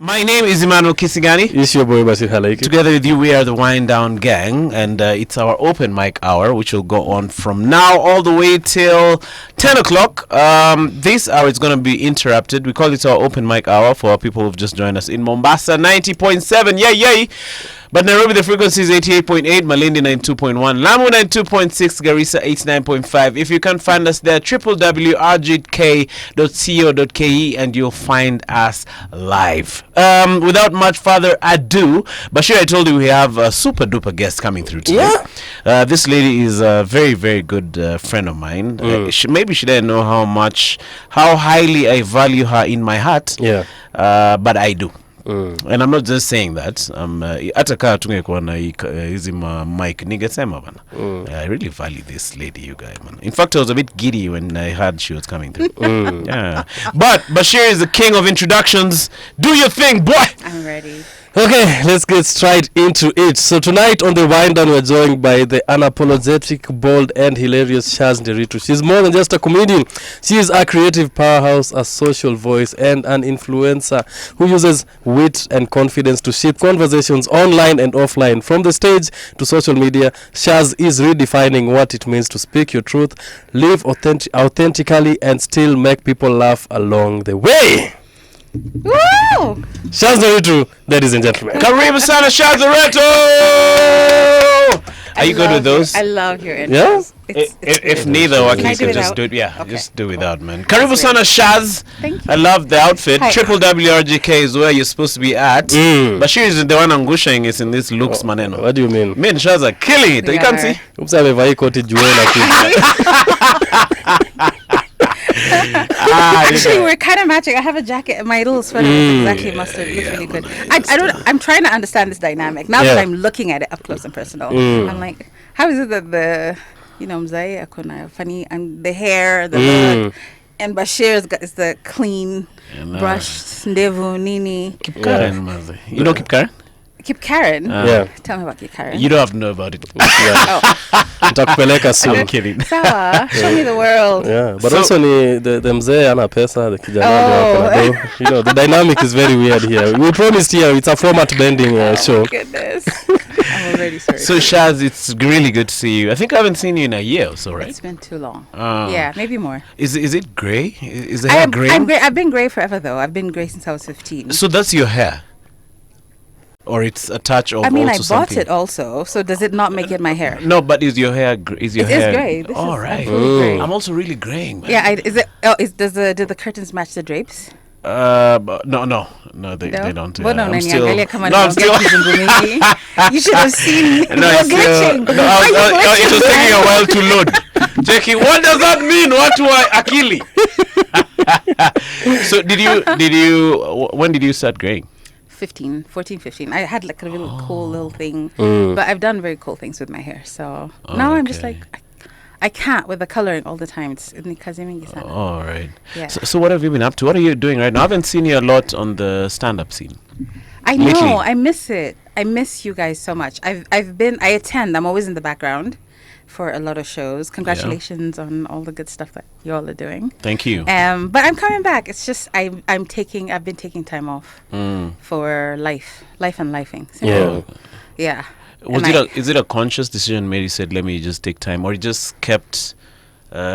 My name is Emmanuel Kisiangani. It's your boy Bashir Halaiki. Together with you, we are the Wind Down Gang, and it's our open mic hour, which will go on from now all the way till 10 o'clock. This hour is going to be interrupted. We call it our open mic hour for our people who've just joined us in Mombasa, 90.7. Yay! But Nairobi, the frequency is 88.8, Malindi 92.1, Lamu 92.6, Garissa 89.5. If you can't find us there, www.rgk.co.ke, and you'll find us live. Without much further ado, Bashir, I told you we have a super duper guest coming through today. Yeah. This lady is a very, very good friend of mine. Maybe she didn't know how highly I value her in my heart. Yeah. But I do. And I'm not just saying that. Hata kaa tungekuwa na hizi mic ningesema bana. I really value this lady, you guys, man. In fact, I was a bit giddy when I heard she was coming through. Yeah. But Bashir is the king of introductions. Do your thing, boy. I'm ready. Okay, let's get straight into it. So tonight on the Wind Down, we're joined by the unapologetic, bold, and hilarious Shazz Nderitu. She's more than just a comedian. She is a creative powerhouse, a social voice, and an influencer who uses wit and confidence to shape conversations online and offline. From the stage to social media, Shazz is redefining what it means to speak your truth, live authentically, and still make people laugh along the way. Woo! Shazz Nderitu, ladies and gentlemen. Karibu sana Shazz Nderitu! Are you good with those? I love your intros. Yeah? If neither, I can just do it. Yeah, okay. Just do without, man. Karibu sana Shazz. Thank you. I love the outfit. Hi. WRGK is where you're supposed to be at. Bashir is the one angushaing is in this looks maneno. What do you mean? Me and Shazz are killing it. You can't see. Oops, amevaa koti juela Actually, we're kind of matching. I have a jacket. My little sweater is exactly mustard. Looks really good. I'm trying to understand this dynamic now that I'm looking at it up close and personal. I'm like, how is it that the mzai akona funny and the hair, the look, and Bashir is the clean, brushed ndevu nini. Keep Karen, maze. You know Keep Karen? Keep Karen. Yeah. Tell me about Keep Karen. You don't have to know about it. Nitakupeleka soon. I'm kidding. Sawa, show me the world. Yeah, but also the mzee ana pesa, the kijana the dynamic is very weird here. We promised here it's a format bending show. Goodness. I'm already sorry. So Shazz, it's really good to see you. I think I haven't seen you in a year or so, right? It's been too long. Yeah, maybe more. Is it grey? Is the hair grey? I've been grey forever though. I've been grey since I was 15. So that's your hair? Or it's a touch of I also bought something? it also, so does it not make it my hair? No, but is your hair hair? It is grey. This all is right. grey. I'm also really greying, man. Yeah, do the curtains match the drapes? No, they don't. Well, I'm still. You should have seen. No, it was taking a while to load. Jackie, what does that mean? What do Akili? So when did you start greying? 14, 15. I had like a little cool little thing, but I've done very cool things with my hair. So now I'm just like, I can't with the coloring all the time. It's all right. Yeah. So what have you been up to? What are you doing right now? I haven't seen you a lot on the stand-up scene. I know. Lately. I miss it. I miss you guys so much. I attend. I'm always in the background for a lot of shows. Congratulations on all the good stuff that you all are doing. Thank you. But I'm coming back. It's just I've been taking time off for life and lifing. So yeah. Is it a conscious decision? Mary said, "Let me just take time," or you just kept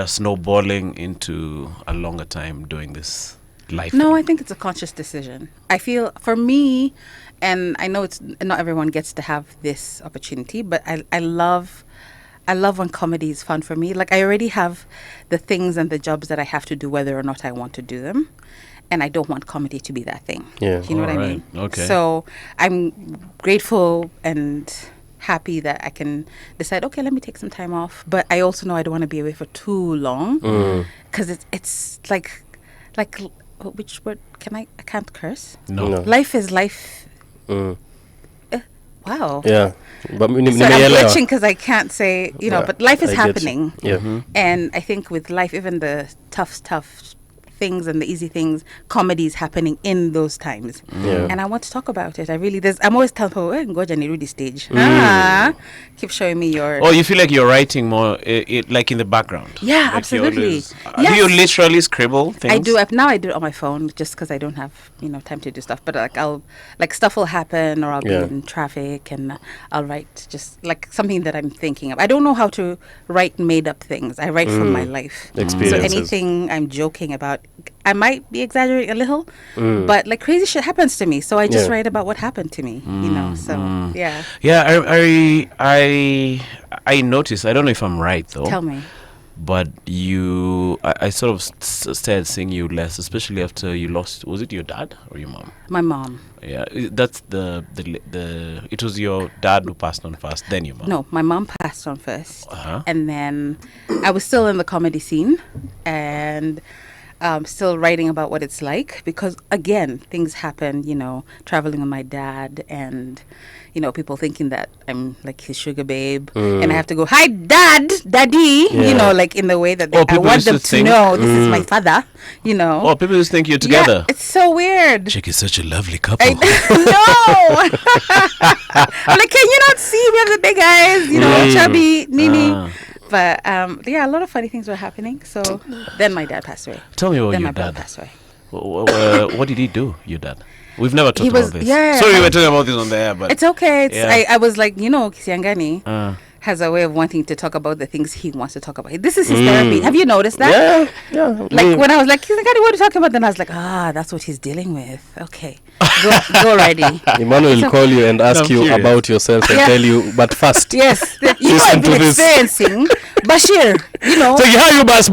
snowballing into a longer time doing this life? No, I think it's a conscious decision. I feel for me, and I know it's not everyone gets to have this opportunity, but I love when comedy is fun for me. Like I already have the things and the jobs that I have to do whether or not I want to do them. And I don't want comedy to be that thing. Yeah. You know what I mean? Okay. So I'm grateful and happy that I can decide, okay, let me take some time off. But I also know I don't want to be away for too long. Because it's like which word? I can't curse? No. Life is life. Wow. Yeah. But so I'm glitching because I can't say, but life is happening. Yeah. And I think with life, even the tough things and the easy things, comedies happening in those times. Yeah. And I want to talk about it. I'm always telling people, ngoja nirudi stage. Keep showing me your... Oh, you feel like you're writing more, like in the background? Yeah, Like absolutely. Do you literally scribble things? I do. Now I do it on my phone just because I don't have, time to do stuff. But stuff will happen, or I'll be in traffic and I'll write just like something that I'm thinking of. I don't know how to write made up things. I write from my life. Experiences. So anything I'm joking about, I might be exaggerating a little, but like crazy shit happens to me. So I just write about what happened to me, So yeah. Yeah, I noticed. I don't know if I'm right though. Tell me. But I sort of started seeing you less, especially after you lost. Was it your dad or your mom? My mom. Yeah, that's the. It was your dad who passed on first, then your mom. No, my mom passed on first, and then I was still in the comedy scene, and still writing about what it's like, because again, things happen. Traveling with my dad, and people thinking that I'm like his sugar babe, and I have to go, hi daddy, like in the way that I want them to know this is my father, Oh, people just think you're together. Yeah, it's so weird. Chick is such a lovely couple. No. I'm like, can you not see we have the big eyes, chubby, Nini. But a lot of funny things were happening. So then my dad passed away. Tell me about then your my brother dad. passed away. What did he do, your dad? We've never talked about this. Yeah. Sorry, we were talking about this on the air, but it's okay. Yeah. I was like, Kisiangani has a way of wanting to talk about the things he wants to talk about. This is his therapy. Have you noticed that? Yeah. Like when I was like, Kisiangani, what are you talking about? Then I was like, that's what he's dealing with. Okay, go already. Emmanuel will call you and ask you curious. about yourself and tell you, but first. Yes, I've Listen been to this. experiencing. Bashir, So you have you, but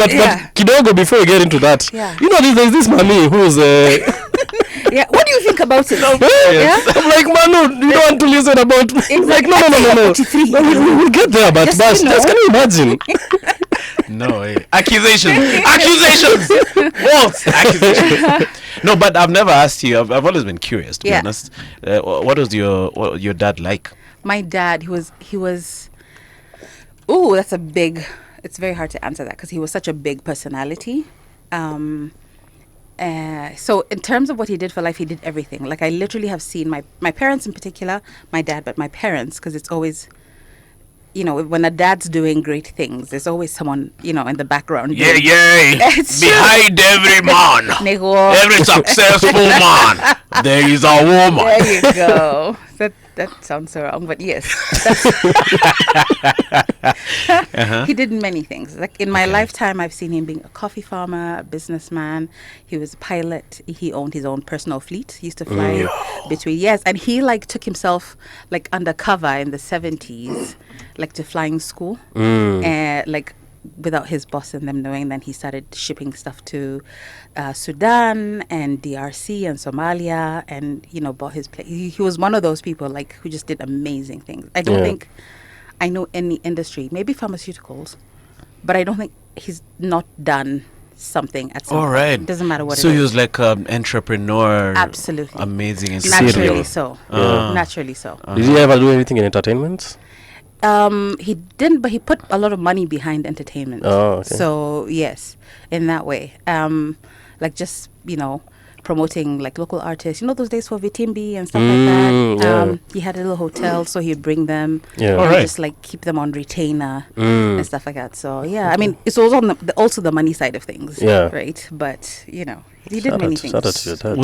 kidogo before you get into that, there's this mommy who's yeah. What do you think about it? Yeah? I'm like, Manu, you don't want to listen about me. It's like, no. We'll get there, but just can you imagine? No, accusations, false accusations. No, but I've never asked you. I've always been curious, to be honest. What was your dad like? My dad, he was. Ooh, it's very hard to answer that because he was such a big personality. So in terms of what he did for life, he did everything. Like I literally have seen my parents in particular, my dad, but my parents, because it's always, when a dad's doing great things, there's always someone, in the background. Yeah. Behind every man, every successful man, there is a woman. There you go. That sounds so wrong, but yes. He did many things. Like in my lifetime, I've seen him being a coffee farmer, a businessman. He was a pilot. He owned his own personal fleet. He used to fly between, and he took himself undercover in the 70s, to flying school, without his boss and them knowing. Then he started shipping stuff to Sudan and DRC and Somalia, and bought his place. He was one of those people who just did amazing things. I don't think I know any industry, maybe pharmaceuticals, but I don't think he's not done something at some All point. right. It doesn't matter what it So is. he was like an entrepreneur. Absolutely. Amazing. And Naturally serial. so. Naturally so. Did he ever do anything in entertainment? He didn't, but he put a lot of money behind entertainment. Oh, okay. So yes, in that way, just promoting local artists. Those days for Vitimbi and stuff like that. He had a little hotel, so he'd bring them. Yeah. And Alright. just keep them on retainer and stuff like that. So yeah, I mean, it's also on also the money side of things. Yeah. Right, but he did many things. Shout out to your dad.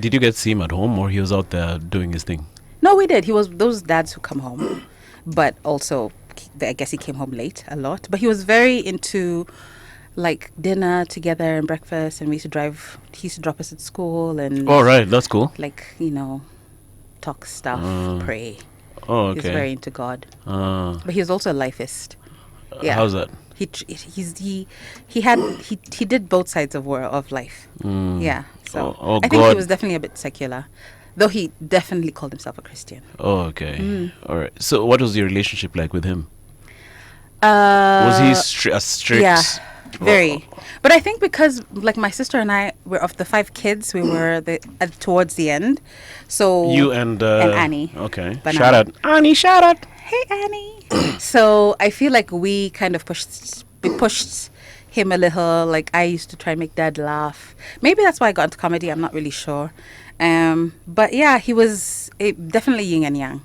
Did you get to see him at home, or he was out there doing his thing? No, we did. He was those dads who come home, but also I guess he came home late a lot. But he was very into dinner together and breakfast, and we used to drive. He used to drop us at school and All right, that's cool. talk stuff, pray. Oh, okay. He's very into God, Uh, but he was also a lifeist. Yeah. How's that? He did both sides of life. Yeah. So Oh, I think God. he was definitely a bit secular, though he definitely called himself a Christian. Oh, okay. All right. So, what was your relationship like with him? Was Was he a strict? Yeah, very. But I think because my sister and I were of the 5 kids, we were towards the end. So You and Annie. Okay. Banana. Shout out, Annie. Shout out. Hey Annie. So I feel like we kind of pushed him a little. Like, I used to try and make dad laugh. Maybe that's why I got into comedy. I'm not really sure. But yeah, he was definitely yin and yang,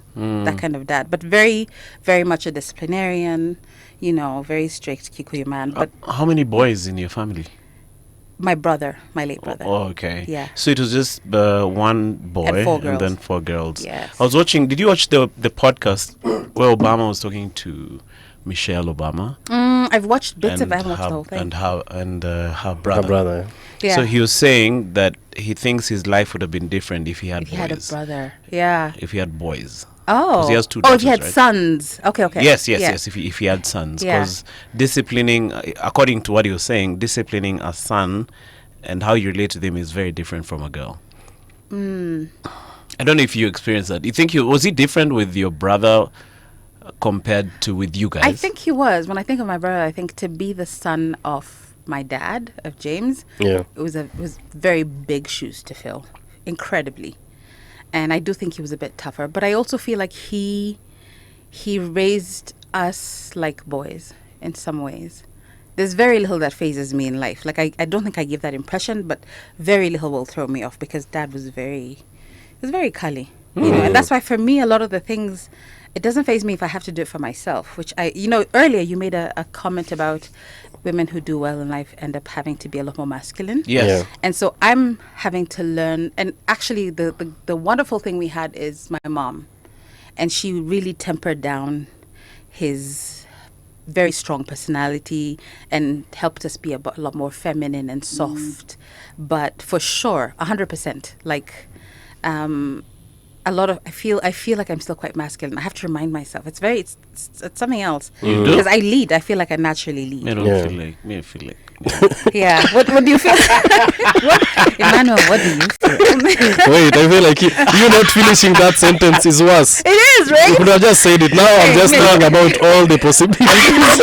that kind of dad. But very, very much a disciplinarian, you know, very strict Kikuyu man. But how many boys in your family? my brother, my late brother. Oh, okay. Yeah. So it was just one boy And 4 girls. then 4 girls. Yes. I was watching. Did you watch the podcast where Obama was talking to Michelle Obama? I've watched bits of it. I haven't watched the whole thing. And her Her brother. brother. Yeah. So he was saying that he thinks his life would have been different if he had if he boys. had a brother. Yeah. If he had boys. Oh. 'Cause he has 2 Oh, if he daughters, had right? sons. Okay, okay. Yes. Yeah. If he had sons, Yeah. because disciplining, according to what he was saying, disciplining a son and how you relate to them is very different from a girl. I don't know if you experienced that. You think was he different with your brother compared to with you guys? I think he was. When I think of my brother, I think to be the son of my dad, of James, Yeah. it was very big shoes to fill, incredibly. And I do think he was a bit tougher. But I also feel like he raised us like boys in some ways. There's very little that phases me in life. Like, I don't think I give that impression, but very little will throw me off because dad was very cully. You know, and that's why for me, a lot of the things, it doesn't faze me if I have to do it for myself, which earlier you made a comment about women who do well in life end up having to be a lot more masculine. Yes. Yeah. And so I'm having to learn, and actually the wonderful thing we had is my mom, and she really tempered down his very strong personality and helped us be a lot more feminine and soft. But for sure, 100%, like a lot of I feel like I'm still quite masculine. I have to remind myself. It's something else. You do? Because I lead. I feel like I naturally lead. I don't Yeah. feel like. Yeah. What do you feel? Emmanuel, what do you feel? Wait, I feel like you not finishing that sentence is worse. It is, right? You could have just said it. Now I'm just thinking about all the possibilities.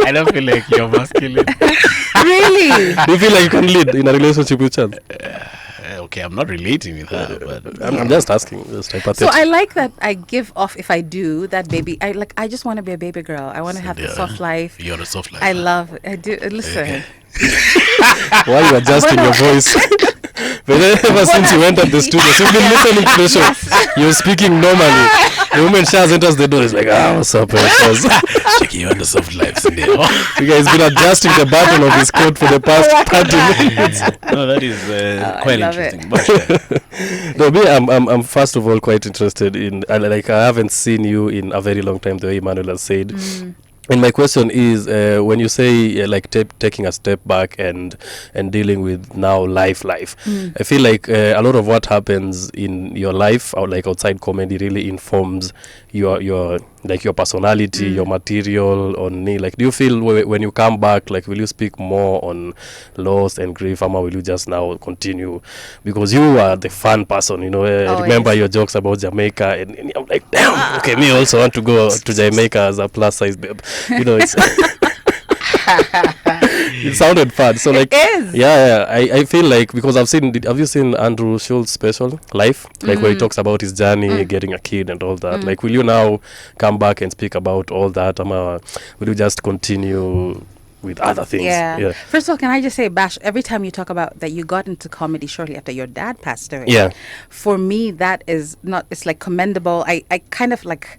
I don't feel like you're masculine. Really? Do you feel like you can lead in a relationship with Chad? Okay, I'm not relating with her, but I'm just asking. Just So hypothetical. I like that I give off, if I do, that baby. I just want to be a baby girl. I want to have the soft life. You're a soft life. I love. I do. Listen. Why are you adjusting your voice? But ever since you entered the studio, so you've been listening to the show. You're speaking normally. The moment Shazz enters the door, it's like, what's up, Shazz? Checking you on the soft life today. You guys been adjusting the button of his coat for the past 30 minutes. No, that is quite love interesting. But, No, me, I'm first of all quite interested in, I haven't seen you in a very long time, the way Emmanuel has said. And my question is, when you say taking a step back and dealing with now life, I feel like a lot of what happens in your life, or like outside comedy, really informs your personality, your material. Do you feel when you come back, like, will you speak more on loss and grief, or will you just now continue? Because you are the fun person, I remember your jokes about Jamaica, and I'm like, damn, okay, me also want to go to Jamaica as a plus size babe. It's it sounded fun. So It is. yeah, I feel like, because have you seen Andrew Schultz's special Life, like where he talks about his journey, getting a kid and all that? Like, will you now come back and speak about all that, or will you just continue with other things? Yeah. First of all, can I just say, Bash, every time you talk about that you got into comedy shortly after your dad passed away, Yeah. for me that is not, it's like commendable. I kind of like,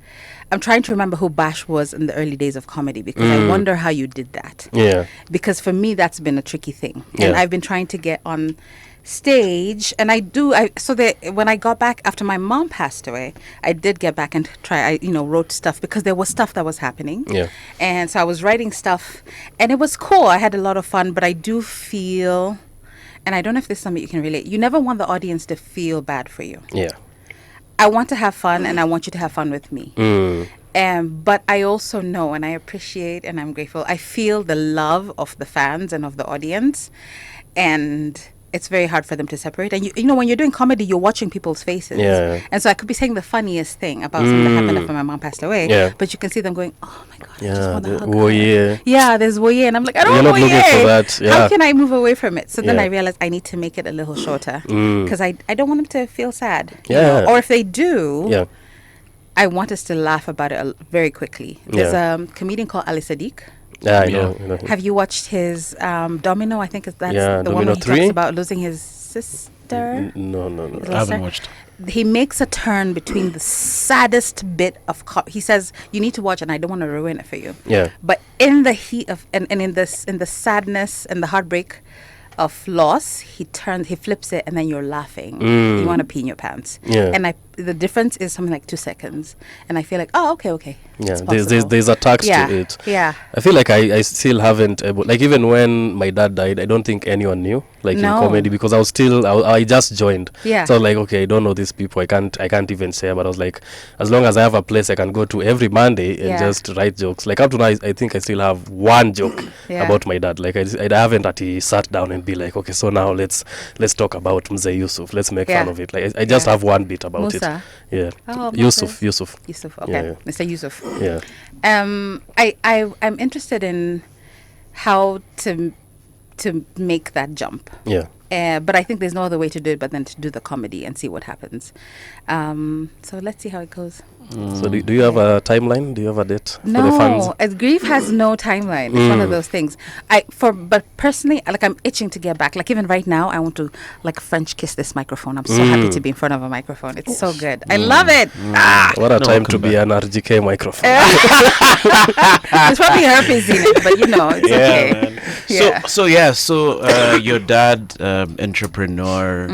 I'm trying to remember who Bash was in the early days of comedy, because I wonder how you did that. Yeah. Because for me that's been a tricky thing. Yeah. And I've been trying to get on stage, and when I got back after my mom passed away, I did get back and wrote stuff, because there was stuff that was happening. Yeah. And so I was writing stuff, and it was cool. I had a lot of fun, but I do feel, and I don't know if this is something you can relate, you never want the audience to feel bad for you. Yeah. I want to have fun, and I want you to have fun with me. But I also know, and I appreciate, and I'm grateful, I feel the love of the fans and of the audience, and it's very hard for them to separate. And you know, when you're doing comedy, you're watching people's faces. Yeah. And so I could be saying the funniest thing about something that happened after my mom passed away. Yeah. But you can see them going, oh my God, I just Yeah. want to hug Oh, her. yeah. Yeah, there's woye, and I'm like, I don't You're want not looking woye. for that, yeah. How can I move away from it? So then Yeah. I realized I need to make it a little shorter, because I don't want them to feel sad. you Yeah. know? Or if they do, Yeah. I want us to laugh about it very quickly. There's a comedian called Ali Sadiq. Yeah, I Yeah. know. You know. Have you watched his Domino? I think that's Yeah, the Domino one where he 3? talks about losing his sister. No. His I haven't sister. watched. He makes a turn between the saddest bit of he says you need to watch, and I don't want to ruin it for you. Yeah. But in the heat of and in the sadness and the heartbreak of loss, he flips it, and then you're laughing. You want to pee in your pants. Yeah. And the difference is something like 2 seconds, and I feel like, oh, okay. Yeah, it's there's possible. a tax Yeah, to it. yeah. I feel like I still haven't like even when my dad died, I don't think anyone knew like in No. comedy, because I just joined. Yeah. So I was like, okay, I don't know these people. I can't even share. But I was like, as long as I have a place I can go to every Monday and Yeah. just write jokes. Like up to now, I think I still have one joke Yeah. about my dad. Like I haven't actually sat down and be like, okay, so now let's talk about Mzee Yusuf. Let's make Yeah. fun of it. Like I just Yeah. have one bit about Musa. it. Yeah. Oh, Yusuf. Yusuf, okay. Yeah. Mr. Yusuf. Yeah. I'm interested in how to make that jump. Yeah. But I think there's no other way to do it but then to do the comedy and see what happens. So let's see how it goes. So do you have a timeline? Do you have a date for the fans? No, grief has no timeline. It's one of those things. But personally, like I'm itching to get back. Like even right now, I want to like French kiss this microphone. I'm so happy to be in front of a microphone. It's so good. I love it. What a No, time to welcome be an RGK microphone. There's probably herpes in it, but it's okay. Man. Yeah. So your dad, entrepreneur.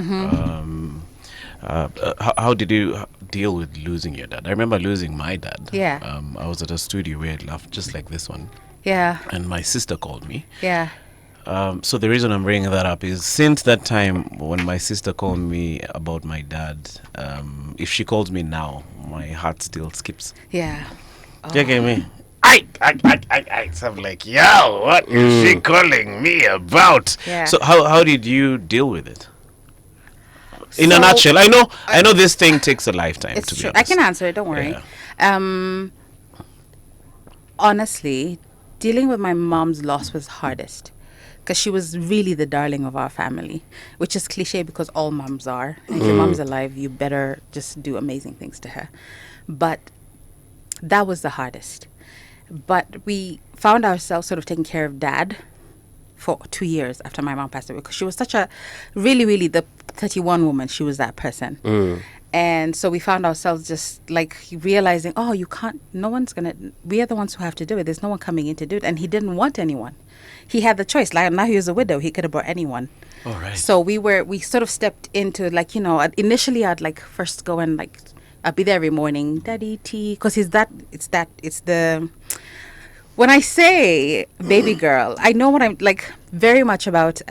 How did you deal with losing your dad? I remember losing my dad. Yeah. I was at a studio where I laughed just like this one, Yeah. and my sister called me. Yeah. So the reason I'm bringing that up is since that time when my sister called me about my dad, if she calls me now, my heart still skips. Yeah. Look at me. So I'm like, yo, what is she calling me about? Yeah. So how did you deal with it? In a So, nutshell, I know this thing takes a lifetime. It's to be true. honest. I can answer it. Don't worry. Honestly, dealing with my mom's loss was hardest because she was really the darling of our family, which is cliche because all moms are. If your mom's alive, you better just do amazing things to her. But that was the hardest. But we found ourselves sort of taking care of dad for 2 years after my mom passed away because she was such a really the 31 woman. She was that person. And so we found ourselves just like realizing, oh, you can't, no one's gonna, we are the ones who have to do it. There's no one coming in to do it. And he didn't want anyone. He had the choice. Like now he was a widow. He could have brought anyone. All right. So we sort of stepped into like, initially I'd like first go and like, I'd be there every morning, daddy tea. Cause when I say baby girl, I know what I'm like very much about,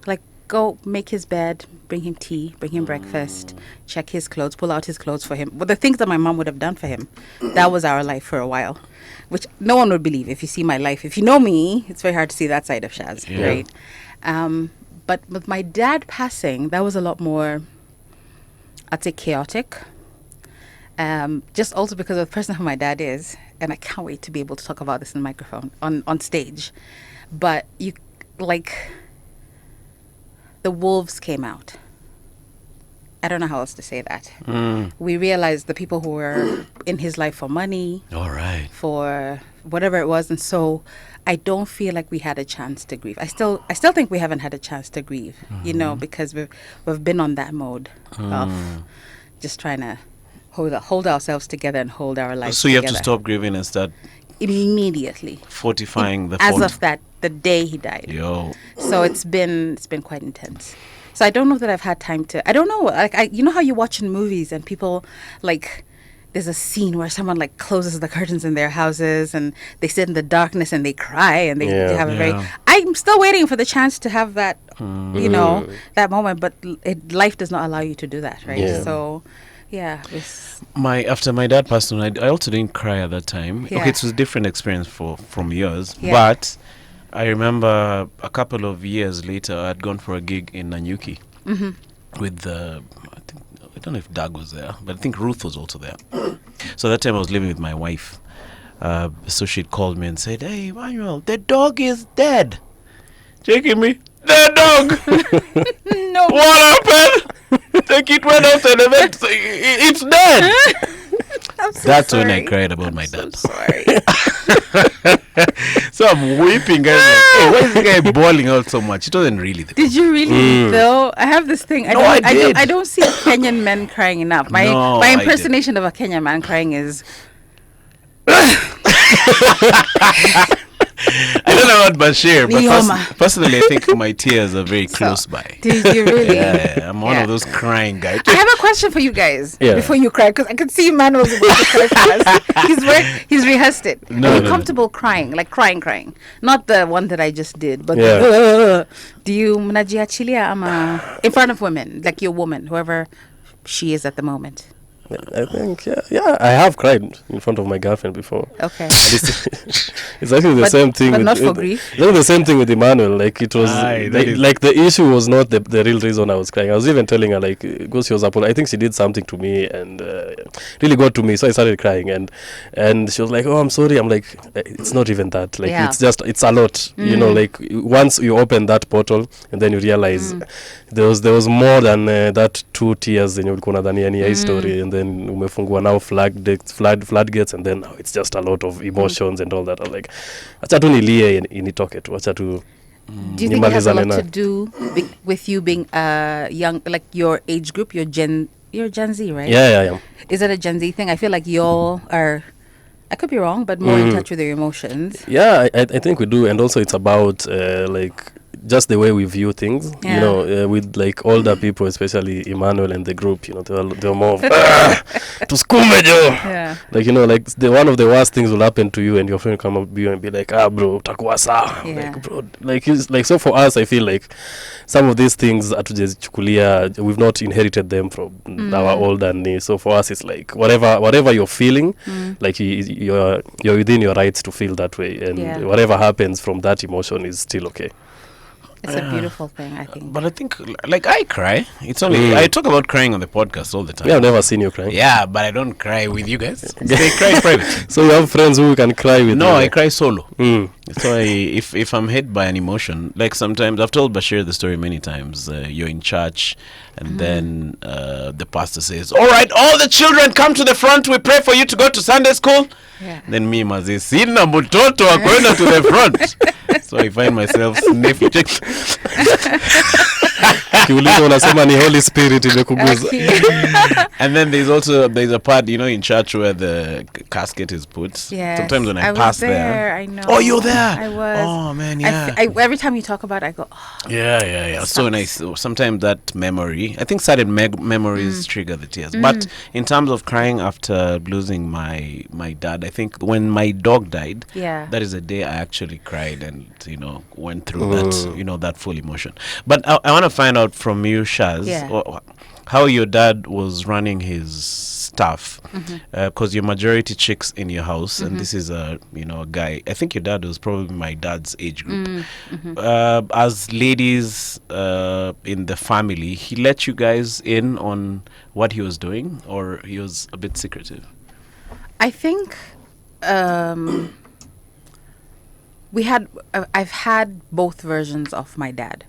like go make his bed, bring him tea, bring him breakfast, check his clothes, pull out his clothes for him. But the things that my mom would have done for him, that was our life for a while, which no one would believe if you see my life. If you know me, it's very hard to see that side of Shazz, Yeah. right? But with my dad passing, that was a lot more, I'd say chaotic. Just also because of the person who my dad is, and I can't wait to be able to talk about this in the microphone on stage. But the wolves came out. I don't know how else to say that. We realized the people who were in his life for money, All right. for whatever it was, and so I don't feel like we had a chance to grieve. I still think we haven't had a chance to grieve, because we've been on that mode of just trying to hold ourselves together and hold our lives So you together. have to stop grieving and start Immediately. fortifying the As font. of the day he died. Yo. So it's been quite intense. So I don't know that I've had time to. I don't know. Like you know how you watch in movies and people like. There's a scene where someone like closes the curtains in their houses and they sit in the darkness and they cry and they have a very. Yeah. I'm still waiting for the chance to have that, that moment. But life does not allow you to do that, right? Yeah. So, yeah. After my dad passed on, I also didn't cry at that time. Yeah. Okay, it was a different experience from yours, Yeah. but I remember a couple of years later, I'd gone for a gig in Nanyuki with I don't know if Doug was there, but I think Ruth was also there. So that time I was living with my wife. So she'd called me and said, "Hey, Emmanuel, the dog is dead." Checking me, the dog. No. What happened? The kid went out and it's dead. I'm so That's sorry. when I cried about my So dad. sorry. So I'm weeping, guys. Like, hey, why is this guy bawling out so much? It wasn't really the Did you really though? I have this thing. No, I did. I don't see Kenyan men crying enough. My No, my I impersonation of a Kenyan man crying is I don't know about Bashir, but Nioma. personally, I think my tears are very close by. Did you really? Yeah, I'm one Yeah. of those crying guys. I have a question for you guys Yeah. before you cry, because I can see Emmanuel's about to cry for us. He's rehearsed it. No, Are you no. comfortable crying? Like crying? Not the one that I just did, but Yeah. do you mnajiachilia ama in front of women, like your woman, whoever she is at the moment? I think, yeah, I have cried in front of my girlfriend before. Okay. And it's actually the But- same thing. but with, not for with- grief. It's not the same thing with Emmanuel. Like it was, Aye, that is- like the issue was not the real reason I was crying. I was even telling her like, because she was I think she did something to me and really got to me. So I started crying and she was like, "Oh, I'm sorry." I'm like, "It's not even that. Like Yeah. it's a lot. You know, like once you open that portal and then you realize there was more than that 2 tears and ulikuwa nadhania ni hii story and then umefungua now floodgates and then now it's just a lot of emotions and all that. I was like, acha tu nilie initoke tu, acha tu. Do you think it has a lot Nimalizane to do with you being young, like your age group? You're Gen Z, right? Yeah. Is it a Gen Z thing? I feel like y'all are, I could be wrong, but more in touch with your emotions. Yeah, I think we do, and also it's about like just the way we view things. Yeah. You know, with like older people, especially Emmanuel and the group. You know, they're more of tuskume jo. Yeah. Like, you know, like one of the worst things will happen to you and your friend come up to you and be like, bro, utakuwa sawa. Yeah. Like, bro, like it's like, so for us I feel like some of these things atujezichukulia, we've not inherited them from our older knee. So for us it's like whatever you're feeling, like you're within your rights to feel that way, and Yeah. whatever happens from that emotion is still okay. It's a beautiful thing, I think. But I think, like, I cry. It's only I talk about crying on the podcast all the time. Yeah, I've never seen you crying. Yeah, but I don't cry with you guys. They cry in private. So you have friends who can cry with No, you? I cry solo. Mm. So if I'm hit by an emotion, like sometimes I've told Bashir the story many times. You're in church, and then the pastor says, "All right, all the children come to the front. We pray for you to go to Sunday school." Yeah. Then me mazi sina mtoto wa kwenda to the front. So I find myself sniffing. Kiulizo unasema ni Holy Spirit imekuguza. And then there's a part, you know, in church where the casket is put. Yes. Sometimes when I was pass there, I know. Oh, you're there. I was. Oh man, yeah. Every time you talk about it, I go, oh, Yeah. So nice. So sometimes that memory, I think certain memories trigger the tears. But in terms of crying after losing my dad, I think when my dog died, Yeah. that is the day I actually cried and, you know, went through that, you know, that full emotion. But I want to find out from you, Shazz, Yeah. how your dad was running his stuff, because you're majority chicks in your house, and this is a guy. I think your dad was probably my dad's age group. As ladies in the family, he let you guys in on what he was doing, or he was a bit secretive? I think I've had both versions of my dad.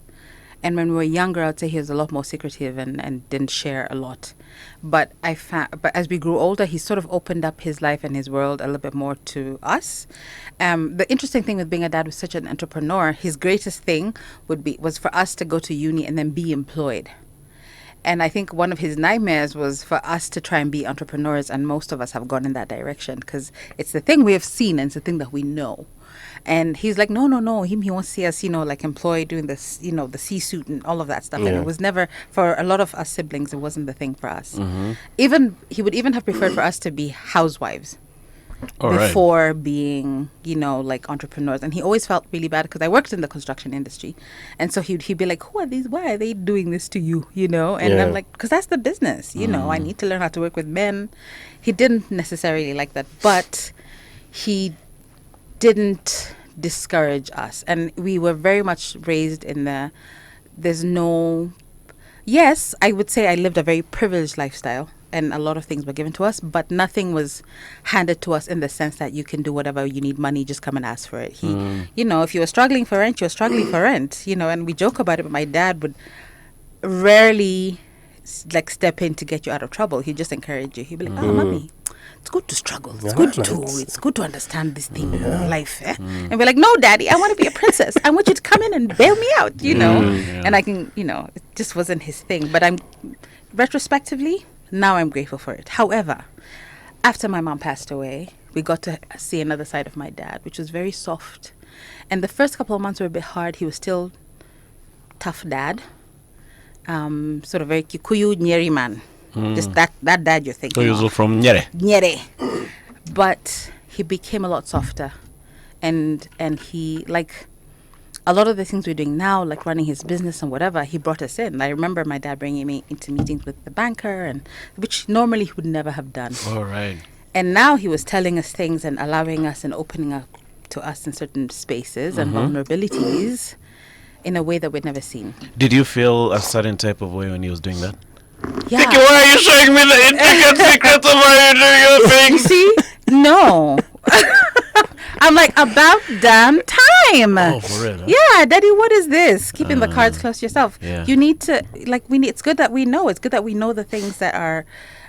And when we were younger, I'd say he was a lot more secretive and didn't share a lot. But but as we grew older, he sort of opened up his life and his world a little bit more to us. The interesting thing with being a dad was such an entrepreneur, his greatest thing was for us to go to uni and then be employed. And I think one of his nightmares was for us to try and be entrepreneurs, and most of us have gone in that direction because it's the thing we have seen and it's the thing that we know. And he's like, no. He wants to see us, like employed, doing this, the C-suit and all of that stuff. And it was never, for a lot of us siblings, it wasn't the thing for us. He would even have preferred for us to be housewives before being, like entrepreneurs. And he always felt really bad because I worked in the construction industry. And so he'd be like, who are these? Why are they doing this to you? And I'm like, because that's the business. I need to learn how to work with men. He didn't necessarily like that, but he didn't discourage us, and we were very much raised in yes, I would say I lived a very privileged lifestyle and a lot of things were given to us, but nothing was handed to us in the sense that you can do whatever you need money, just come and ask for it. If you were struggling for rent, you're struggling for rent, and we joke about it, but my dad would rarely like step in to get you out of trouble. He'd just encourage you. He'd be like, "Oh, mommy, it's good to struggle. It's good it's good to understand this thing in life." And we're like, "No, daddy, I want to be a princess. I want you to come in and bail me out, you know." And I can, it just wasn't his thing. But retrospectively, now I'm grateful for it. However, after my mom passed away, we got to see another side of my dad, which was very soft. And the first couple of months were a bit hard. He was still tough dad. Sort of very Kikuyu Nyeri man. Just that dad you're thinking So he was from Nyere. Nyeri. But he became a lot softer. And he, like, a lot of the things we're doing now, like running his business and whatever, he brought us in. I remember my dad bringing me into meetings with the banker, and which normally he would never have done. All right. And now he was telling us things and allowing us and opening up to us in certain spaces and vulnerabilities in a way that we'd never seen. Did you feel a certain type of way when he was doing that? Yeah. Vicky, why are you showing me the intricate secrets of how you're doing your You thing? see? No. I'm like, about damn time. Oh, for real? Huh? Yeah, daddy, what is this? Keeping the cards close to yourself. Yeah. You need to, it's good that we know. It's good that we know the things that are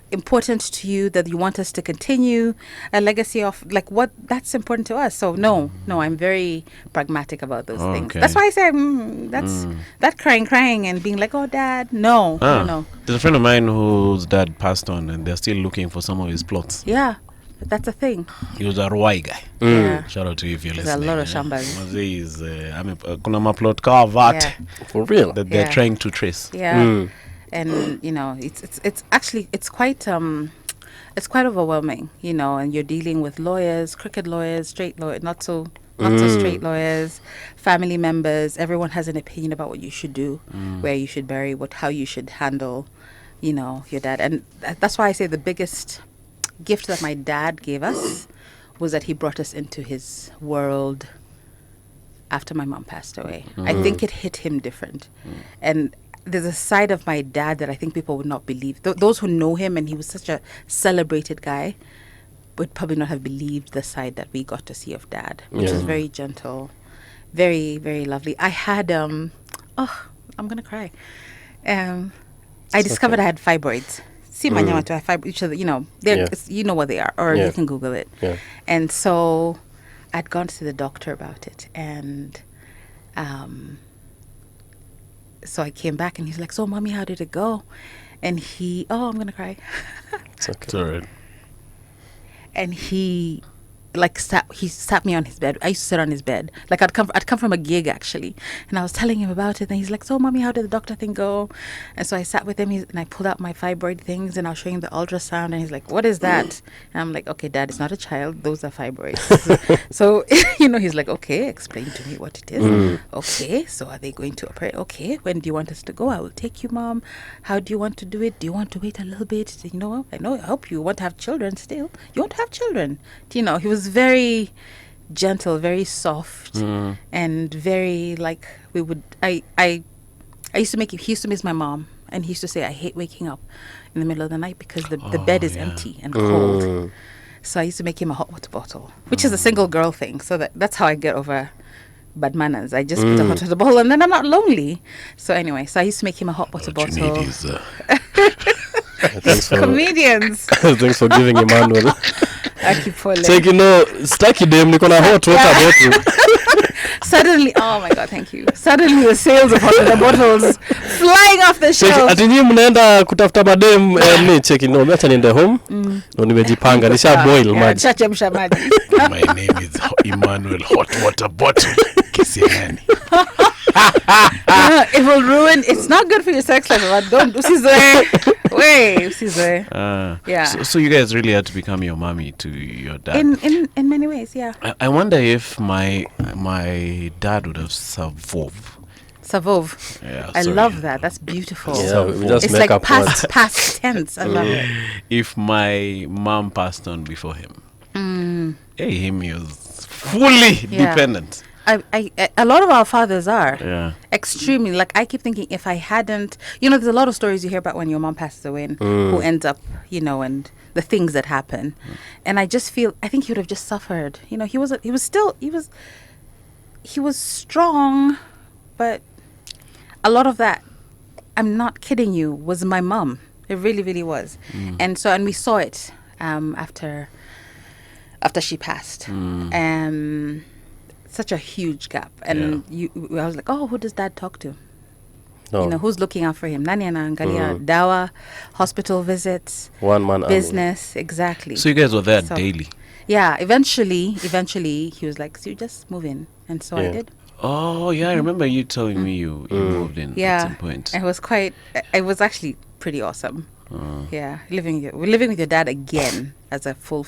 important to you, that you want us to continue a legacy of, like, what that's important to us. So no, I'm very pragmatic about those things. Okay. That's why I say that crying and being like, oh, dad, no. There's a friend of mine whose dad passed on, and they're still looking for some of his plots. Yeah, that's a thing. He was a Ruai guy. Yeah. Shout out to you if you're There's listening. a lot of shambas. Kuna maplot ka vat Yeah. For real. that they're Yeah. trying to trace. Yeah. And it's actually quite overwhelming, and you're dealing with lawyers, crooked lawyers, straight lawyers, not so straight lawyers, family members. Everyone has an opinion about what you should do, where you should bury, how you should handle, your dad. And that's why I say the biggest gift that my dad gave us was that he brought us into his world after my mom passed away. I think it hit him different. And there's a side of my dad that I think people would not believe. Those who know him, and he was such a celebrated guy, would probably not have believed the side that we got to see of dad, which was very gentle, very, very lovely. I had, I'm going to cry. I discovered I had fibroids. See my nyama to have fibroids, each other, you know what they are, or you can Google it. Yeah. And so I'd gone to the doctor about it, and so I came back, and he's like, "So, mommy, how did it go?" And I'm gonna cry. It's okay. It's all right. And he sat me on his bed. I used to sit on his bed. Like I'd come from a gig actually, and I was telling him about it. And he's like, "So, mommy, how did the doctor thing go?" And so I sat with him, and I pulled out my fibroid things, and I was showing him the ultrasound. And he's like, "What is that?" And I'm like, "Okay, Dad, it's not a child. Those are fibroids." So he's like, "Okay, explain to me what it is." Okay, so are they going to operate? Okay, when do you want us to go? I will take you, Mom. How do you want to do it? Do you want to wait a little bit? I hope you want to have children still. You want to have children. He was very gentle, very soft, and very like I used to he used to miss my mom, and he used to say, "I hate waking up in the middle of the night because the bed is empty and cold." So I used to make him a hot water bottle, which is a single girl thing. So that's how I get over bad manners. I just put a hot water bottle, and then I'm not lonely. So anyway, so I used to make him a hot water bottle. You need is, Thanks for Comedians. thanks for giving Emmanuel. Akipole. So staki dem niko na hot water bottle. Suddenly, oh my God, thank you. Suddenly the sales of hot water bottles flying off the shelf. Ati nyinyi mnaenda kutafuta madem ni cheki no acha niende home. No nimejipanga nisha boil maji. Chachemsha maji. My name is Emmanuel Hot Water Bottle Kisiangani. It will ruin. It's not good for your sex life. But don't. Yeah. So you guys really had to become your mommy to your dad. In many ways, yeah. I wonder if my dad would have survived. Savov. Yeah, I sorry. love that. That's beautiful. Yeah, we just It's make like up words. past tense. I love it. If my mom passed on before him, him was fully dependent. A lot of our fathers are Extremely. like, I keep thinking, if I hadn't, there's a lot of stories you hear about when your mom passes away and who ends up, and the things that happen. And I just feel, I think he would have just suffered. He was strong, but a lot of that I'm not kidding you, was my mom. It really, really was. And we saw it after she passed. Such a huge gap. And I was like, oh, who does Dad talk to? No. You know, who's looking out for him? Nani anaangalia dawa, hospital visits, One man business, exactly. So you guys were there daily? Yeah, eventually he was like, so you just move in. And so I did. Oh, yeah, I remember you telling me you moved in at some point. It was actually pretty awesome. Yeah, living with your dad again as a full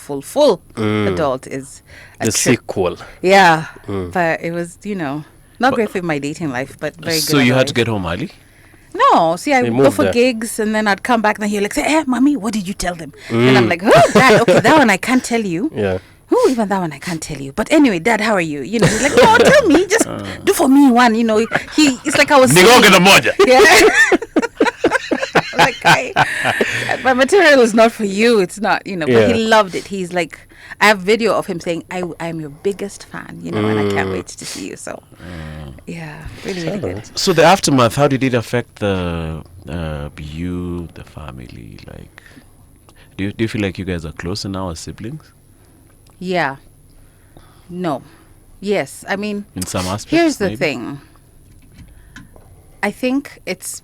adult is a the trip. sequel. Yeah, but it was, not great for my dating life, but very good. So you had to otherwise. get home early? No, see, I would go moved for there. gigs, and then I'd come back, and he'd like say, "Hey, mommy, what did you tell them?" And I'm like, "Oh, Dad, okay, that one I can't tell you. Yeah. Oh, even that one I can't tell you. But anyway, Dad, how are you? You know, he's like, no, tell me, just do for me one. You know, it's like I was. Nigonge na moja. Yeah. Like my material is not for you. It's not, But he loved it. He's like, I have video of him saying, I'm your biggest fan, and I can't wait to see you. So, yeah, really, really good. So the aftermath, how did it affect the family? Like, do you feel like you guys are closer now as siblings? Yeah. No. Yes. I mean, In some aspects. here's the maybe? thing. I think it's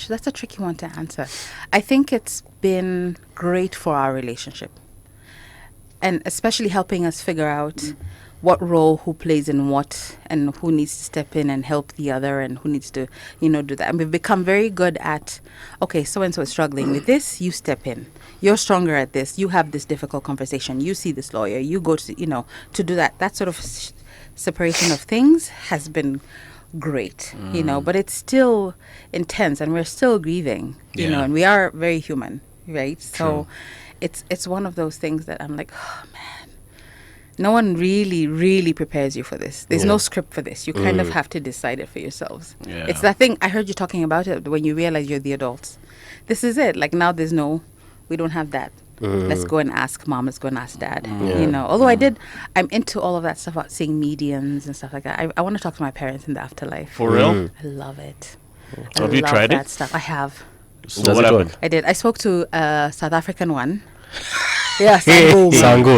that's a tricky one to answer. I think it's been great for our relationship, and especially helping us figure out what role who plays in what, and who needs to step in and help the other, and who needs to do that. And we've become very good at, okay, so and so is struggling with this, you step in. You're stronger at this, you have this difficult conversation, you see this lawyer, you go to to do that sort of separation of things has been great, but it's still intense, and we're still grieving, and we are very human, right? So it's one of those things that I'm like, oh man, no one really, really prepares you for this. There's no script for this. You kind of have to decide it for yourselves. Yeah. It's that thing, I heard you talking about it when you realize you're the adults. This is it. Like now we don't have that. Let's go and ask mom, let's go and ask dad. Although I'm into all of that stuff about seeing mediums and stuff like that. I want to talk to my parents in the afterlife. For real? I love it. Have you tried that it? stuff. I have. So Does what it happened? work? I did. I spoke to a South African one. Yeah, Sango. Sango.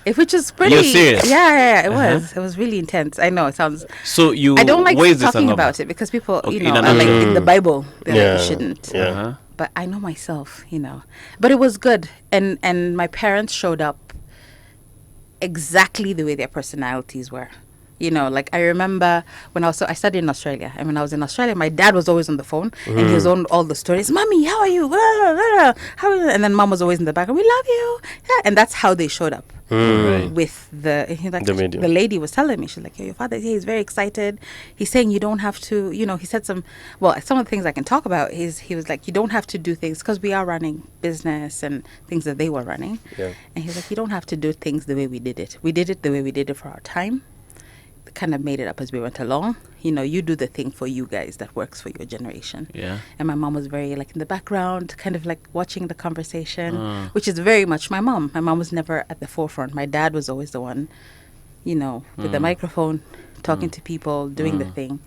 Hey. Which is pretty. You're serious? Yeah, it was. It was really intense. I know it sounds. So you. I don't like where is this talking number? about it because people, Okay, are like in the Bible. They're like, you shouldn't. Yeah. Uh-huh. But I know myself, But it was good, and my parents showed up exactly the way their personalities were. Like I remember when I studied in Australia, and when I was in Australia, my dad was always on the phone, and he was on all the stories. Mommy, how are you? How are you? And then mom was always in the back, we love you. Yeah. And that's how they showed up. With the medium. The lady was telling me, she's like, your father is here, he's very excited. He's saying you don't have to, he said some of the things I can talk about is he was like, you don't have to do things because we are running business and things that they were running. Yeah. And he's like, you don't have to do things the way we did it. We did it the way we did it for our time. Kind of made it up as we went along. You do the thing for you guys that works for your generation. Yeah. And my mom was very like in the background, kind of like watching the conversation, which is very much my mom. My mom was never at the forefront. My dad was always the one, with the microphone, talking to people, doing the thing.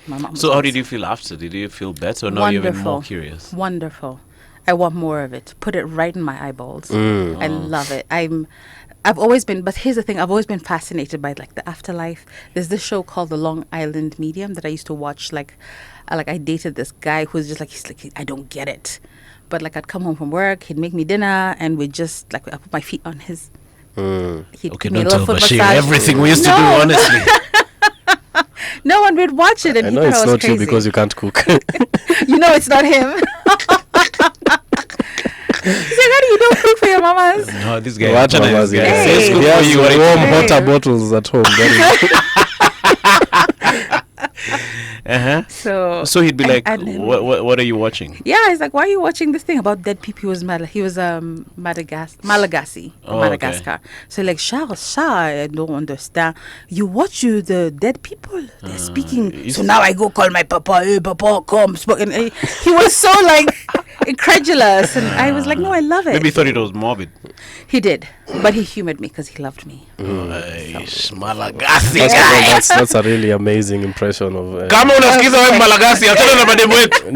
My mom. So how did you feel after? Did you feel better, or now you're even more curious? Wonderful. I want more of it. Put it right in my eyeballs. I love it. I've always been, but here's the thing, I've always been fascinated by like the afterlife. There's this show called The Long Island Medium that I used to watch. Like I dated this guy who's just like, I don't get it. But like I'd come home from work, he'd make me dinner, and we'd just like, I put my feet on his, he'd Okay, give me a don't little tell foot Bashir massage. everything we used to do, No. honestly. No one would watch it, and I he know thought it's I was not crazy. you because you can't cook. It's not him. He's like, how do you don't cook for your mamas? No, this guy. What mamas, guy. yeah. Hey. Says cook He for has you, what warm Hey. water bottles at home. So he'd be like, and- what are you watching? Yeah, he's like, why are you watching this thing about dead people? He was Malagasy, Oh, Madagascar. So like, Shazz, I don't understand. You watch the dead people, they're speaking. So now I go call my papa. Hey, papa, come. And he was so like incredulous, and I was like, no, I love it. Maybe he thought it was morbid. He did, but he humored me because he loved me. Malagasi. That's a really amazing impression of. Kama unasikiza wewe Malagasi, achana na mademu wetu.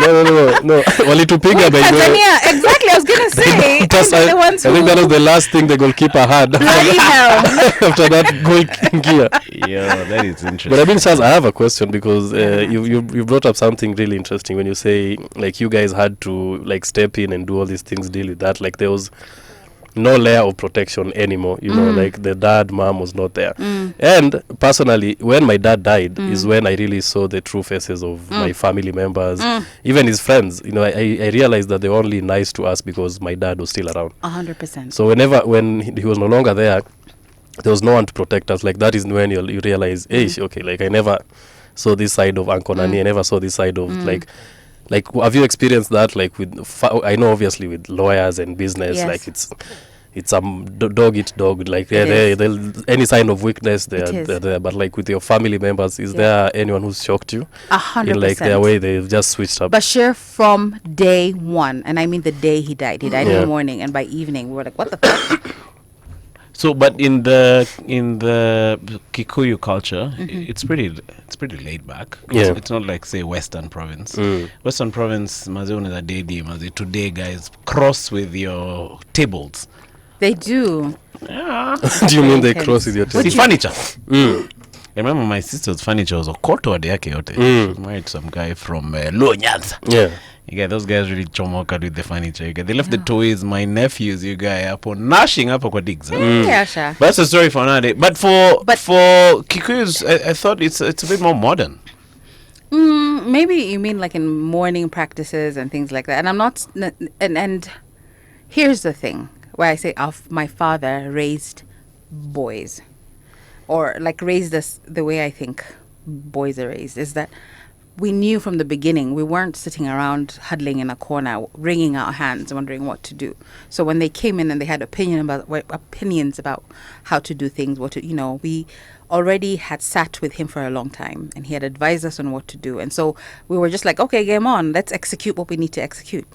No. Walitupiga by the way. Tanzania, exactly. I was gonna say. The ones I think that was the last thing the goalkeeper had. Bloody hell. After that goal gear. Yeah, that is interesting. But I mean, Shazz, I have a question because you brought up something really interesting when you say like you guys had to like step in and do all these things, deal with that. Like there was no layer of protection anymore, you know, like the dad, mom was not there. And personally, when my dad died is when I really saw the true faces of my family members, even his friends. You know, I realized that they were only nice to us because my dad was still around. 100%. So when he was no longer there was no one to protect us. Like that is when you realize, hey, okay, like I never saw this side of Uncle Nani. I never saw this side of like have you experienced that like with I know obviously with lawyers and business, like it's dog eat dog, like any sign of weakness they're there, but like with your family members, is there anyone who's shocked you 100% in like their way they've just switched up? Bashir, from day one, and I mean the day he died in the morning, and by evening we were like, what the fuck? So, but in the Kikuyu culture, it's pretty laid back. Yeah. It's not like say Western Province. Western Province, mazione dedi mazi today guys cross with your tables. They do. Yeah. Do you mean they cross with your See, taste? furniture. I remember my sister's furniture was a koto ade yake yote. She married some guy from Luo Nyanza. Yeah. You guys, those guys really chomoka with the furniture. You guys, they left the toys. My nephews, you guys, upon gnashing up kwa digs. Yeah, sure. But that's a story for another day. But for Kikuyus, I thought it's a bit more modern. Maybe you mean like in morning practices and things like that. And I'm not. And here's the thing where I say, my father raised boys, or like raised us the way I think boys are raised, is that we knew from the beginning we weren't sitting around huddling in a corner, wringing our hands, wondering what to do. So when they came in and they had opinions about how to do things, we already had sat with him for a long time, and he had advised us on what to do. And so we were just like, okay, game on, let's execute what we need to execute.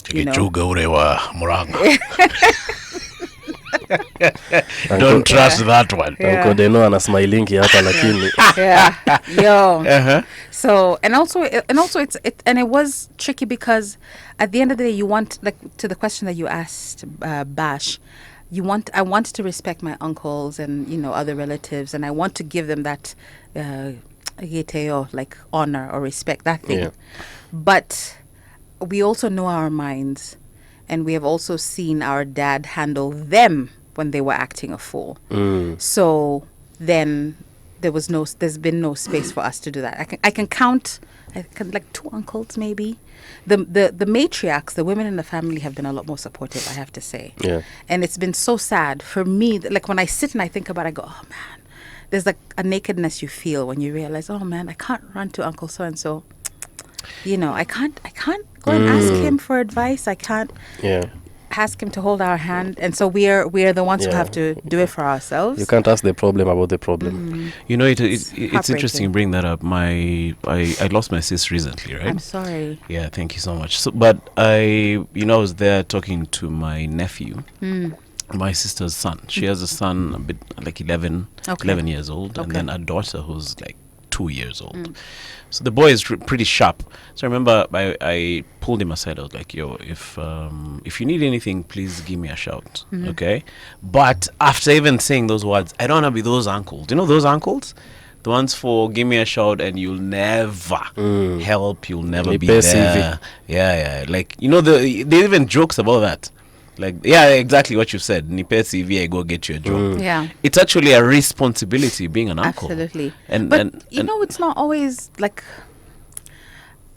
Don't trust that one. Uncle Deno ana smilingi hapa lakini. Yeah. Yo. So and also it was tricky because at the end of the day you want, like, to the question that you asked, Bash, I want to respect my uncles and other relatives, and I want to give them that like honor or respect, that thing. But we also know our minds. And we have also seen our dad handle them when they were acting a fool. So then there's been no space for us to do that. I can count like 2 uncles maybe. The matriarchs, the women in the family, have been a lot more supportive, I have to say. Yeah. And it's been so sad for me. Like when I sit and I think about it, I go, oh man, there's like a nakedness you feel when you realize, oh man, I can't run to Uncle so and so. I can't go and ask him for advice. I can't ask him to hold our hand, and so we are the ones who have to do it for ourselves. You can't ask the problem about the problem. It's interesting you bring that up. I lost my sis recently, right? I'm sorry. Yeah, thank you so much. So, but I was there talking to my nephew. My sister's son. She has a son a bit like 11 years old, and then a daughter who's like 2 years old. So the boy is pretty sharp. So I remember I pulled him aside. I was like, yo, if you need anything, please give me a shout. Okay? But after even saying those words, I don't want to be those uncles. You know those uncles? The ones for give me a shout and you'll never help, you'll never be there. Yeah. Like, they even jokes about that. Like, yeah, exactly what you said. Nipe CV, I go get you a job. Yeah. It's actually a responsibility being an uncle. Absolutely. But it's not always like,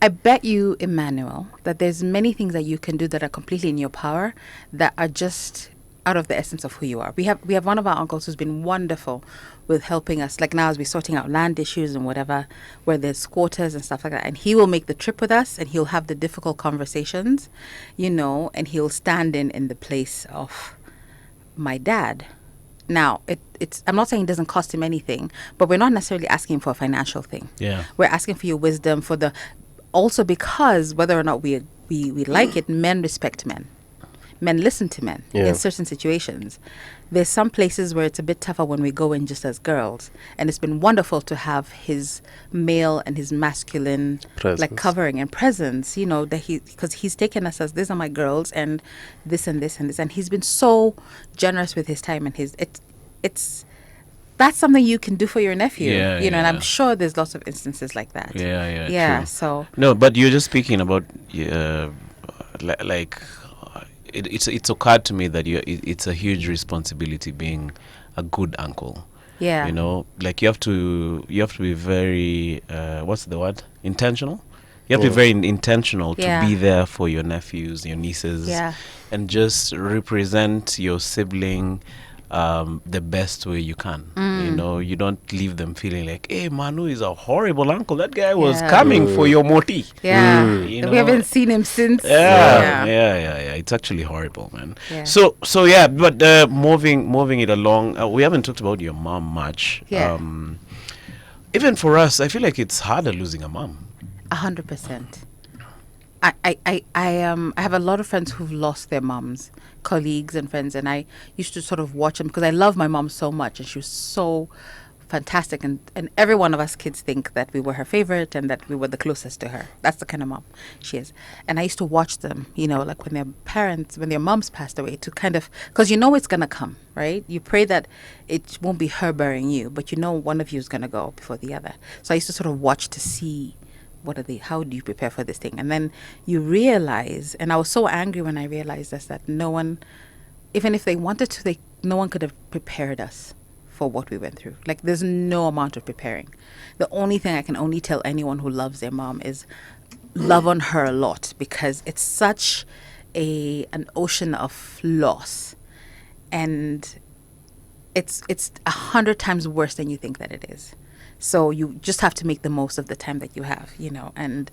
I bet you, Emmanuel, that there's many things that you can do that are completely in your power that are just out of the essence of who you are. We have one of our uncles who's been wonderful with helping us, like now as we're sorting out land issues and whatever, where there's squatters and stuff like that, and he will make the trip with us and he'll have the difficult conversations, and he'll stand in the place of my dad. Now, it's I'm not saying it doesn't cost him anything, but we're not necessarily asking for a financial thing. Yeah. We're asking for your wisdom, also because whether or not we like it, men respect men. men listen to men in certain situations. There's some places where it's a bit tougher when we go in just as girls, and it's been wonderful to have his male and his masculine like covering and presence, you know, that because he's taken us as, these are my girls and this and this and this, and he's been so generous with his time, and it's that's something you can do for your nephew, you know, and I'm sure there's lots of instances like that. True. So no, but you're just speaking about like it's occurred to me that it's a huge responsibility being a good uncle. You know, like you have to be very what's the word, intentional. You have to be very intentional to be there for your nephews, your nieces, and just represent your sibling the best way you can. You know, you don't leave them feeling like, hey, Manu is a horrible uncle. That guy was coming for your moti. You know? We haven't seen him since. It's actually horrible, man. So but moving it along, we haven't talked about your mom much. Even for us, I feel like it's harder losing a mom. 100%. I have a lot of friends who've lost their moms, colleagues and friends, and I used to sort of watch them because I love my mom so much, and she was so fantastic, and every one of us kids think that we were her favorite and that we were the closest to her. That's the kind of mom she is. And I used to watch them, you know, like when their moms passed away, to kind of, because you know it's gonna come, right? You pray that it won't be her burying you, but you know one of you is gonna go before the other. So I used to sort of watch to see how do you prepare for this thing? And then you realize, and I was so angry when I realized this, that no one, even if they wanted to, no one could have prepared us for what we went through. Like, there's no amount of preparing. The only thing I can only tell anyone who loves their mom is love on her a lot, because it's such an ocean of loss, and it's 100 times worse than you think that it is. So you just have to make the most of the time that you have, you know. And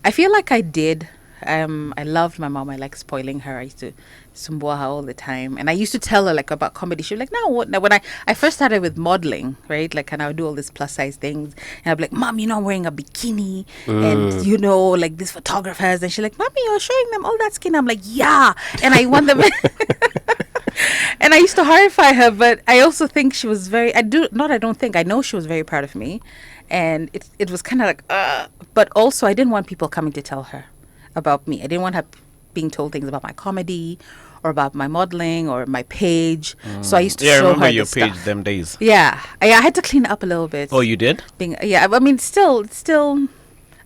I feel like I did. I loved my mom. I like spoiling her. I used to sumbua her all the time. And I used to tell her like about comedy. She was like, no, what? Now, when I first started with modeling, right? Like, and I would do all these plus size things. And I'd be like, Mom, you know, I'm wearing a bikini. And, you know, like these photographers. And she's like, Mommy, you're showing them all that skin. I'm like, yeah. And I want them. And I used to horrify her, but I also think she was I know she was very proud of me. And it was kind of like, but also I didn't want people coming to tell her about me. I didn't want her being told things about my comedy or about my modeling or my page. So I used to show her I remember your page stuff. them days. I had to clean it up a little bit. Oh, you did? I mean, still,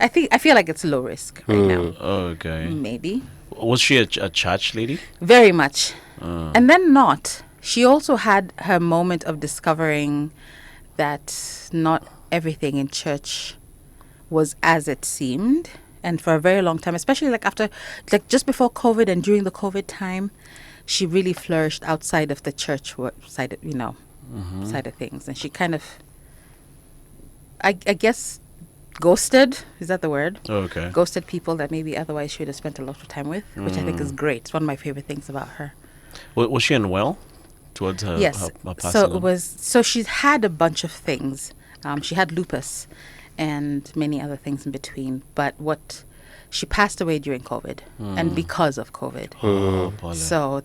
I feel like it's low risk right now. Okay. Maybe. Was she a church lady? Very much. And then not. She also had her moment of discovering that not everything in church was as it seemed. And for a very long time, especially like after, like just before COVID and during the COVID time, she really flourished outside of the church side, you know, side of things. And she kind of, I guess, ghosted, is that the word? Okay. Ghosted people that maybe otherwise she would have spent a lot of time with, which I think is great. It's one of my favorite things about her. Was she unwell towards her? Yes. Her So she's had a bunch of things. She had lupus and many other things in between. But she passed away during COVID and because of COVID. So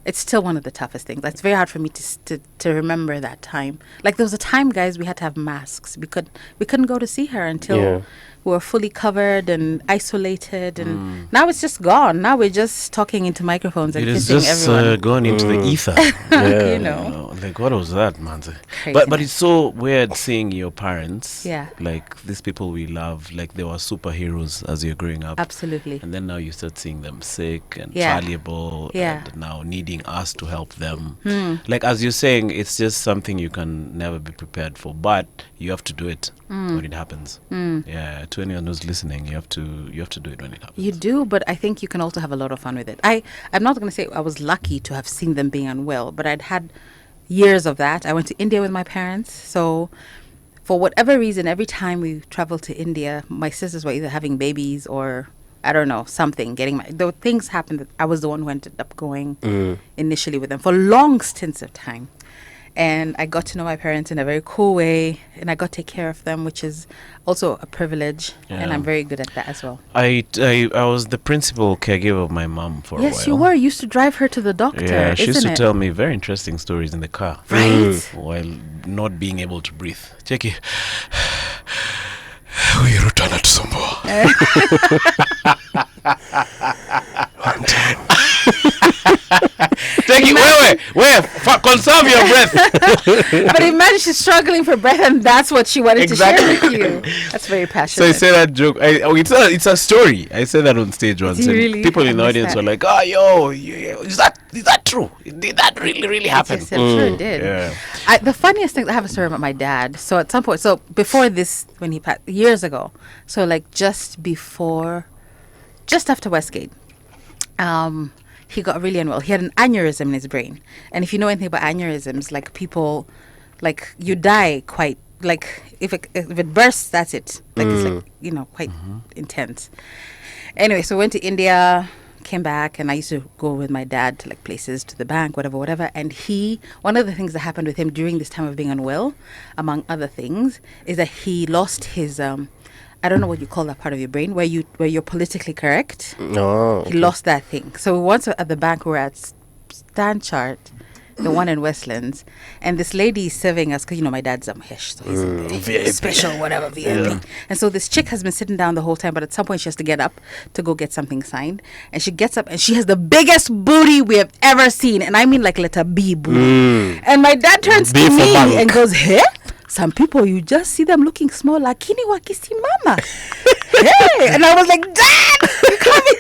it's still one of the toughest things. It's very hard for me to remember that time. Like, there was a time, guys, we had to have masks. We couldn't go to see her until we were fully covered and isolated. And now it's just gone. Now we're just talking into microphones and kissing everyone. It is just gone into the ether. You know. Like, what was that, man? But it's so weird seeing your parents. Like, these people we love, like they were superheroes as you're growing up. Absolutely. And then now you start seeing them sick and valuable and now needing us to help them. Like, as you're saying, it's just something you can never be prepared for, but you have to do it when it happens. Yeah, to anyone who's listening, you have to do it when it happens. You do, but I think you can also have a lot of fun with it. I'm not going to say I was lucky to have seen them being unwell, but I'd had years of that. I went to India with my parents, so for whatever reason, every time we traveled to India, my sisters were either having babies or, I don't know, something, though things happened that I was the one who ended up going initially with them for long stints of time. and I got to know my parents in a very cool way, and I got to take care of them, which is also a privilege, and I'm very good at that as well. I was the principal caregiver of my mom for a while. Yes, you were. You used to drive her to the doctor. Yeah, she used to it? tell me very interesting stories in the car. Right. While not being able to breathe. Check it. We return to Sombo. One time. Take it. Wait. Conserve your breath. But imagine she's struggling for breath, and that's what she wanted to share with you. That's very passionate. So I say that joke. It's a story. I said that on stage once. And really? People in the audience were like, "Oh, yo, is that true? Did that really happen?" Yes, I'm sure it did. Yeah. The funniest thing, I have a story about my dad. So at some point, so before this, when he passed years ago, so like just after Westgate, he got really unwell. He had an aneurysm in his brain. And if you know anything about aneurysms, like people, like you die quite, like if it bursts, that's it. Like it's like, quite intense. Anyway, so went to India, came back, and I used to go with my dad to like places, to the bank, whatever. And one of the things that happened with him during this time of being unwell, among other things, is that he lost his, I don't know what you call that part of your brain where you're politically correct. Oh, He lost that thing. So once at the bank, we were at Stanchart, the one in Westlands, and this lady is serving us because my dad's Hesh, so he's a special whatever VIP. Yeah. And so this chick has been sitting down the whole time, but at some point she has to get up to go get something signed, and she gets up and she has the biggest booty we have ever seen, and I mean like letter B booty. And my dad turns to me and goes, "Hey, some people you just see them looking small, lakini wakisimama." Hey, and I was like, "Dad, you coming?"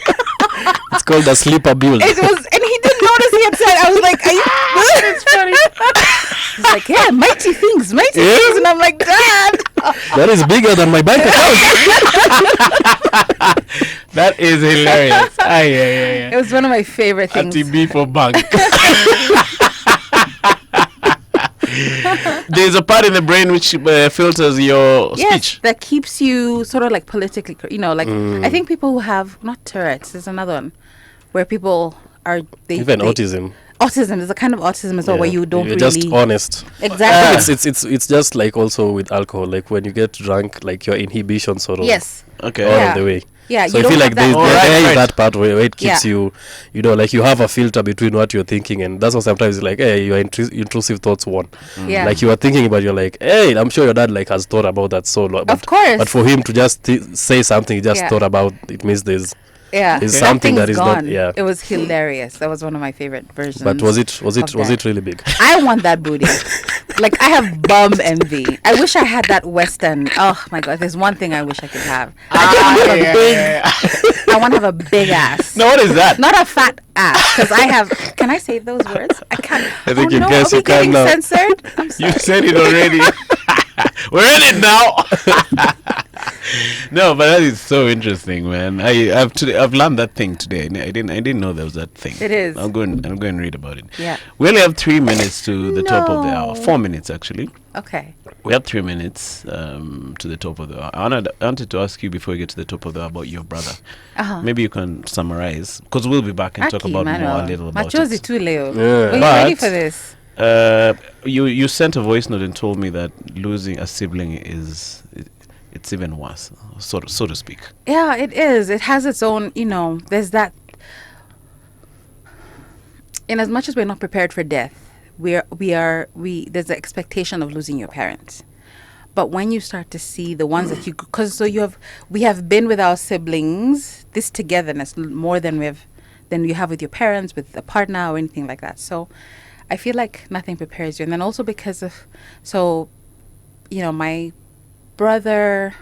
It's called a sleeper build. It was, and he didn't notice he had said. I was like, "Are you?" It's funny. He's like, "Yeah, mighty things," and I'm like, "Dad, that is bigger than my bank account." That is hilarious. It was one of my favorite things. ATB for bank. There's a part in the brain which filters your speech. That keeps you sort of like politically, I think people who have, not Tourette's, there's another one where people are autism. Autism, there's a kind of autism as well where you don't You're really just honest. Exactly. It's just like also with alcohol, like when you get drunk, like your inhibition sort of Okay. on the way. Yeah, so you I feel like don't have there that. is that part where it keeps you, like you have a filter between what you're thinking, and that's why sometimes it's like, hey, your intrusive thoughts won. Yeah. Like you are thinking about, you're like, hey, I'm sure your dad like has thought about that so long. Of course. But for him to just say something he just thought about, it means there's something that is gone. not. Yeah. It was hilarious. That was one of my favorite versions. But was it really big? I want that booty. Like I have bum envy. I wish I had that Western. Oh my God! There's one thing I wish I could have. I want to have a big ass. No, what is that? Not a fat ass, because I have. Can I say those words? I can't. I think you can now. Censored? You said it already. We're in it now. No, but that is so interesting, man. I've learned that thing today. I didn't know there was that thing. It is. I'm going and read about it. Yeah. We only have 3 minutes to the top of the hour. 4 minutes actually. Okay. We have 3 minutes to the top of the hour. I wanted to ask you before we get to the top of the hour about your brother. Maybe you can summarize, because we'll be back and talk about Emmanuel. more a little about Machozi it. too, Leo. Yeah. Were you ready for this? You sent a voice note and told me that losing a sibling it's even worse, so to speak. Yeah, it is. It has its own, there's that. In as much as we're not prepared for death, there's the expectation of losing your parents. But when you start to see the ones that we have been with our siblings, this togetherness more than you have with your parents, with a partner or anything like that. So I feel like nothing prepares you. And then also because of, my brother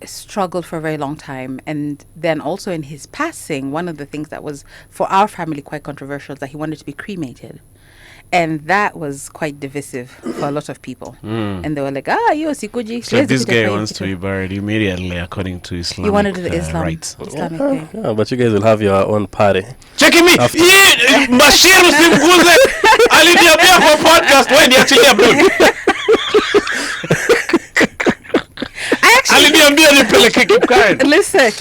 struggled for a very long time, and then also in his passing, one of the things that was for our family quite controversial is that he wanted to be cremated, and that was quite divisive for a lot of people. And they were like, sikuji. So this guy wants to be buried immediately according to Islamic you wanted the rights. Islamic thing. Yeah, but you guys will have your own party. Checking me. Bashir usimguze. Aliniambia kwa podcast when actually upload. Listen,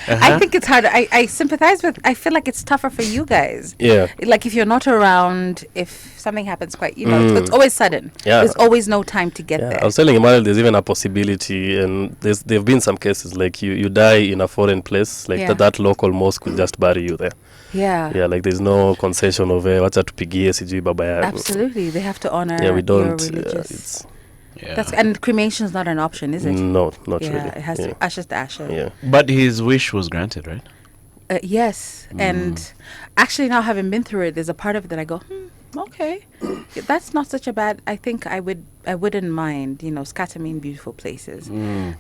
I think it's harder. I sympathize with. I feel like it's tougher for you guys. Yeah. Like if you're not around, if something happens quite, it's always sudden. Yeah. There's always no time to get Yeah, there. I was telling Emmanuel there's even a possibility, and there've been some cases like you die in a foreign place, like that local mosque could just bury you there. Yeah. Yeah, like there's no concession of wacha tupigie sijui baba yako. Absolutely, they have to honor. Yeah, we don't. Your religious. Yeah. And cremation is not an option, is it? No, not yeah, really. It has to be ashes to ashes. Yeah. But his wish was granted, right? Yes, and actually now having been through it, there's a part of it that I go, okay, that's not such a bad. I think I wouldn't mind, scattering beautiful places.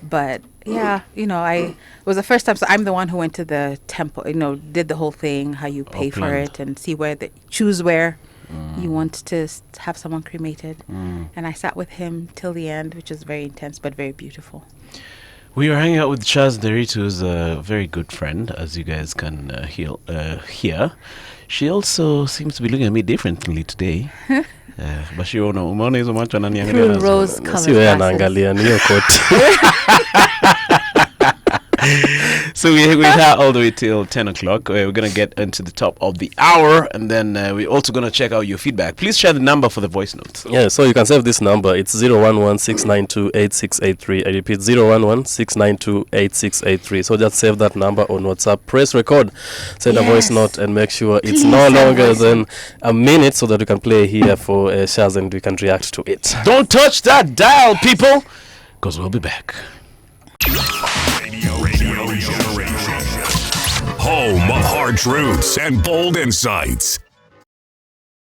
But yeah, it was the first time. So I'm the one who went to the temple, did the whole thing, how you pay for it and see choose where you want to have someone cremated. And I sat with him till the end, which was very intense but very beautiful. We were hanging out with Shazz Nderitu, who's a very good friend, as you guys can hear. She also seems to be looking at me differently today. Bashir, umeona hizo macho ananiangalia nazo. Rose colored Si wewe anaangalia niyo koti. So we're here all the way till 10 o'clock. We're going to get into the top of the hour, and then we're also going to check out your feedback. Please share the number for the voice notes. Yeah, so you can save this number. It's 011-692-8683. I repeat, 011-692-8683. So just save that number on WhatsApp. Press record, send a voice note, and make sure it's no longer than a minute so that we can play here for Shazz and we can react to it. Don't touch that dial, people, because we'll be back. Home of hard truths and bold insights.